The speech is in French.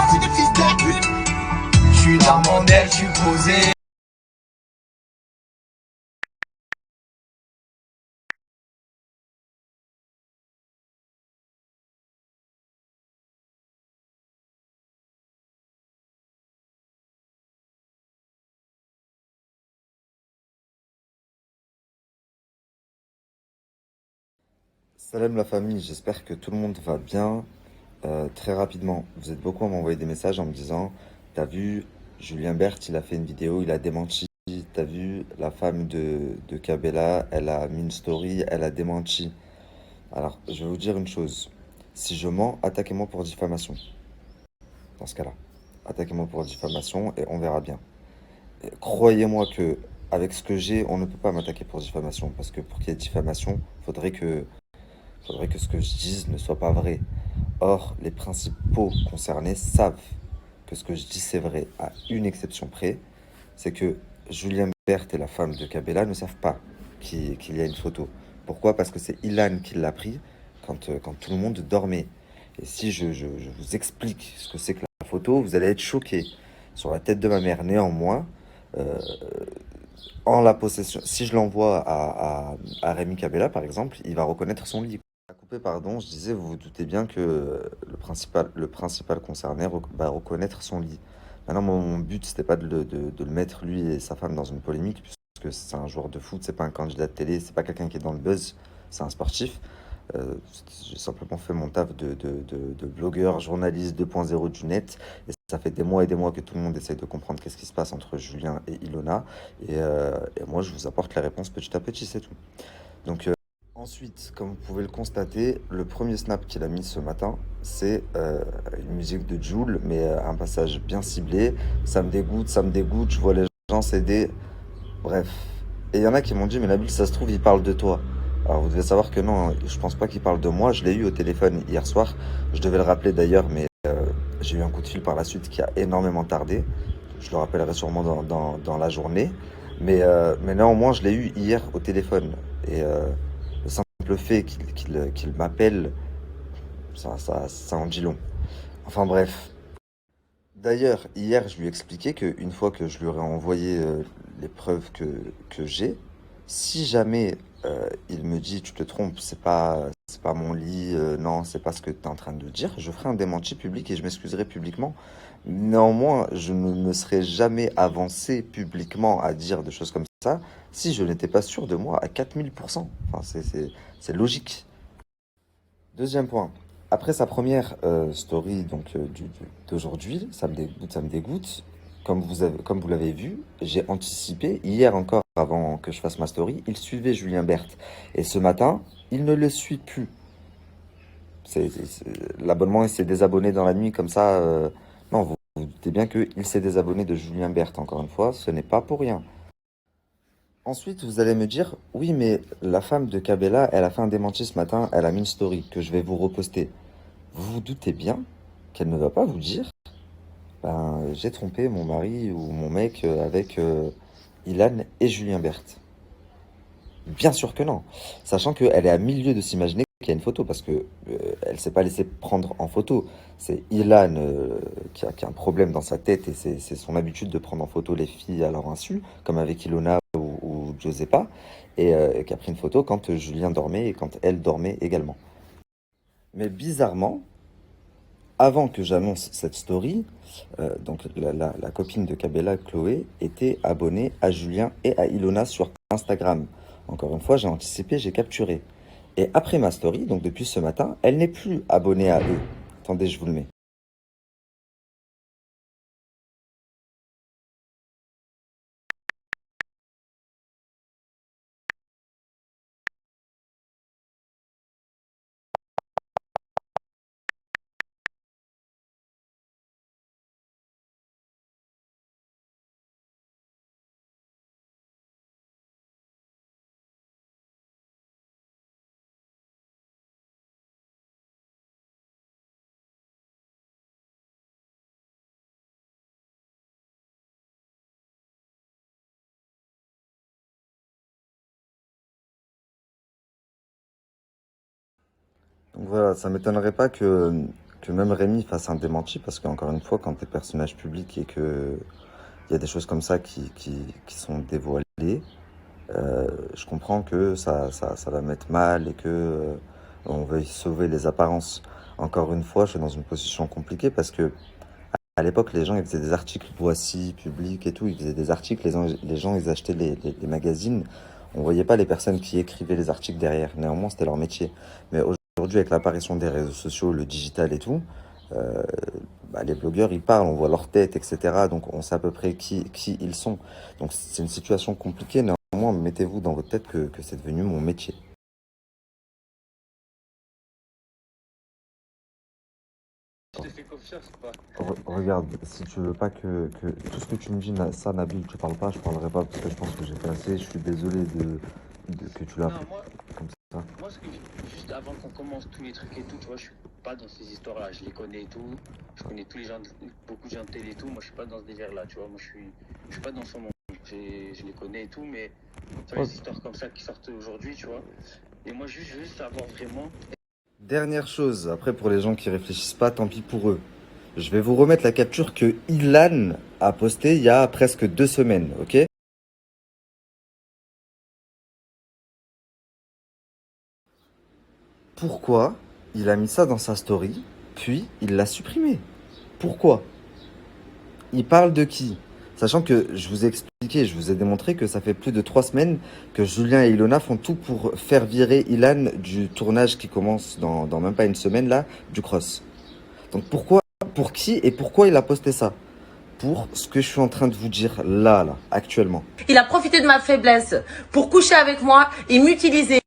parti de fils de pute. Je suis dans mon aile, je suis posé. Salam la famille, j'espère que tout le monde va bien. Très rapidement, vous êtes beaucoup à m'envoyer des messages en me disant, t'as vu, Julien Bert, il a fait une vidéo, il a démenti. T'as vu, la femme de Kabela, elle a mis une story, elle a démenti. Alors, je vais vous dire une chose. Si je mens, attaquez-moi pour diffamation. Dans ce cas-là, attaquez-moi pour diffamation et on verra bien. Et croyez-moi que avec ce que j'ai, on ne peut pas m'attaquer pour diffamation parce que pour qu'il y ait diffamation, faudrait que ce que je dise ne soit pas vrai. Or, les principaux concernés savent que ce que je dis c'est vrai, à une exception près, c'est que Julien Bert et la femme de Kabela ne savent pas qu'il y a une photo. Pourquoi? Parce que c'est Ilan qui l'a pris quand tout le monde dormait. Et si je vous explique ce que c'est que la photo, vous allez être choqués. Sur la tête de ma mère, néanmoins, euh, en la possession, si je l'envoie à Rémi Kabela, par exemple, il va reconnaître son lit. À couper, pardon, je disais, vous vous doutez bien que le principal concerné va reconnaître son lit. Maintenant, mon but, c'était pas de le mettre, lui et sa femme, dans une polémique, puisque c'est un joueur de foot, c'est pas un candidat de télé, c'est pas quelqu'un qui est dans le buzz, c'est un sportif. J'ai simplement fait mon taf de blogueur, journaliste 2.0 du net. Et ça fait des mois et des mois que tout le monde essaye de comprendre qu'est-ce qui se passe entre Julien et Ilona. Et moi, je vous apporte les réponses petit à petit, c'est tout. Donc, ensuite, comme vous pouvez le constater, le premier snap qu'il a mis ce matin, c'est une musique de Jul, mais un passage bien ciblé. Ça me dégoûte, je vois les gens s'aider. Bref. Et il y en a qui m'ont dit, mais Nabil, ça se trouve, il parle de toi. Alors vous devez savoir que non, hein, je pense pas qu'il parle de moi. Je l'ai eu au téléphone hier soir. Je devais le rappeler d'ailleurs, mais j'ai eu un coup de fil par la suite qui a énormément tardé. Je le rappellerai sûrement dans la journée. Mais néanmoins, je l'ai eu hier au téléphone. Et le simple fait qu'il m'appelle, ça en dit long. Enfin bref. D'ailleurs, hier, je lui ai expliqué qu'une fois que je lui aurais envoyé les preuves que j'ai, si jamais il me dit tu te trompes, c'est pas mon lit, non, c'est pas ce que tu es en train de dire, je ferai un démenti public et je m'excuserai publiquement. Néanmoins, je ne me serais jamais avancé publiquement à dire des choses comme ça si je n'étais pas sûr de moi à 4000%. Enfin, c'est logique. Deuxième point. Après sa première story donc d'aujourd'hui, ça me dégoûte, ça me dégoûte. Comme vous l'avez vu, j'ai anticipé hier encore avant que je fasse ma story, il suivait Julien Berthe et ce matin, il ne le suit plus. L'abonnement il s'est désabonné dans la nuit comme ça. Non, vous doutez bien qu'il s'est désabonné de Julien Berthe encore une fois, ce n'est pas pour rien. Ensuite, vous allez me dire, oui, mais la femme de Kabela, elle a fait un démenti ce matin, elle a mis une story que je vais vous reposter. Vous vous doutez bien qu'elle ne va pas vous dire, ben, j'ai trompé mon mari ou mon mec avec Ilan et Julien Berthe. Bien sûr que non. Sachant qu'elle est à milieu de s'imaginer qu'il y a une photo parce que elle s'est pas laissée prendre en photo. C'est Ilan qui a un problème dans sa tête et c'est son habitude de prendre en photo les filles à leur insu, comme avec Ilona ou Giuseppa, et qui a pris une photo quand Julien dormait et quand elle dormait également. Mais bizarrement, avant que j'annonce cette story, donc la copine de Kabela, Chloé, était abonnée à Julien et à Ilona sur Instagram. Encore une fois, j'ai anticipé, j'ai capturé. Et après ma story, donc depuis ce matin, elle n'est plus abonnée à eux. Attendez, je vous le mets. Donc voilà, ça m'étonnerait pas que que même Rémi fasse un démenti, parce qu'encore une fois, quand t'es personnage public et que il y a des choses comme ça qui sont dévoilées, je comprends que ça va mettre mal et que on veuille sauver les apparences. Encore une fois, je suis dans une position compliquée parce que à l'époque, les gens ils faisaient des articles Voici, Public et tout, ils faisaient des articles, les gens ils achetaient les magazines. On voyait pas les personnes qui écrivaient les articles derrière. Néanmoins, c'était leur métier. Mais aujourd'hui, avec l'apparition des réseaux sociaux, le digital et tout, euh, bah, les blogueurs, ils parlent, on voit leur tête, etc. Donc, on sait à peu près qui ils sont. Donc, c'est une situation compliquée. Néanmoins, mettez-vous dans votre tête que c'est devenu mon métier. Je te fais confiance ou pas? Regarde, si tu veux pas que tout ce que tu me dis, ça, Nabil, tu parles pas, je parlerai pas parce que je pense que j'ai fait assez. Je suis désolé que tu l'as Non, pris moi, comme ça. moi ce que juste avant qu'on commence tous les trucs et tout, tu vois, je suis pas dans ces histoires-là. Je les connais et tout. Je connais tous les gens, beaucoup de gens de télé et tout. Moi, je suis pas dans ce délire-là, tu vois. Moi, je suis pas dans ce monde. Je les connais et tout, mais tu vois, Ouais. les histoires comme ça qui sortent aujourd'hui, tu vois. Et moi, juste, je veux juste savoir vraiment. Dernière chose, après pour les gens qui réfléchissent pas, tant pis pour eux. Je vais vous remettre la capture que Ilan a postée il y a presque 2 semaines, ok? Pourquoi il a mis ça dans sa story, puis il l'a supprimé? Pourquoi? Il parle de qui? Sachant que je vous ai expliqué, je vous ai démontré que ça fait plus de 3 semaines que Julien et Ilona font tout pour faire virer Ilan du tournage qui commence dans même pas une semaine là, du cross. Donc pourquoi, pour qui et pourquoi il a posté ça? Pour ce que je suis en train de vous dire là, actuellement. Il a profité de ma faiblesse pour coucher avec moi et m'utiliser.